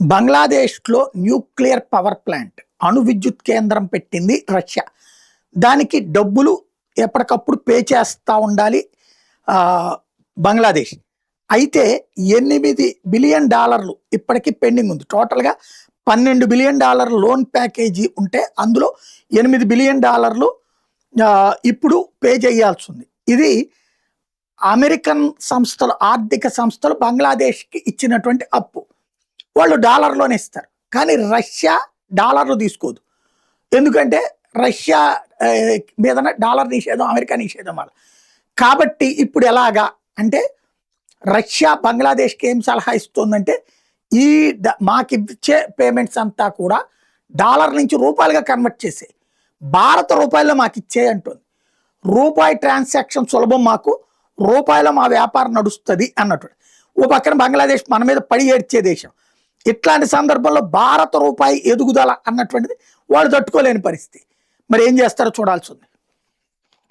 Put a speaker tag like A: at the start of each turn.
A: బంగ్లాదేశ్లో nuclear power plant అణు విద్యుత్ కేంద్రం పెట్టింది రష్యా. దానికి డబ్బులు ఎప్పటికప్పుడు పే చేస్తూ ఉండాలి బంగ్లాదేశ్. అయితే $8 బిలియన్ ఇప్పటికీ పెండింగ్ ఉంది. టోటల్గా $12 బిలియన్ లోన్ ప్యాకేజీ ఉంటే అందులో $8 బిలియన్ ఇప్పుడు పే చేయాల్సి ఉంది. ఇది అమెరికన్ సంస్థలు, ఆర్థిక సంస్థలు బంగ్లాదేశ్కి ఇచ్చినటువంటి అప్పు. వాళ్ళు డాలర్లోనే ఇస్తారు, కానీ రష్యా డాలర్లు తీసుకోదు. ఎందుకంటే రష్యా మీద డాలర్ నిషేధం, అమెరికా నిషేధం వల్ల. కాబట్టి ఇప్పుడు ఎలాగా అంటే రష్యా బంగ్లాదేశ్కి ఏం సలహా ఇస్తుందంటే ఈ మాకిచ్చే పేమెంట్స్ అంతా కూడా డాలర్ నుంచి రూపాయలుగా కన్వర్ట్ చేసే, భారత రూపాయల్లో మాకు ఇచ్చే అంటుంది. రూపాయి ట్రాన్సాక్షన్ సులభం, మాకు రూపాయలో మా వ్యాపారం నడుస్తుంది అన్నట్టు. ఓ పక్కన బంగ్లాదేశ్ మన మీద పడి ఏడ్చే దేశం. ఇట్లాంటి సందర్భంలో భారత రూపాయి ఎదుగుదల అన్నటువంటిది వాళ్ళు తట్టుకోలేని పరిస్థితి. మరి ఏం చేస్తారో చూడాల్సి ఉంది.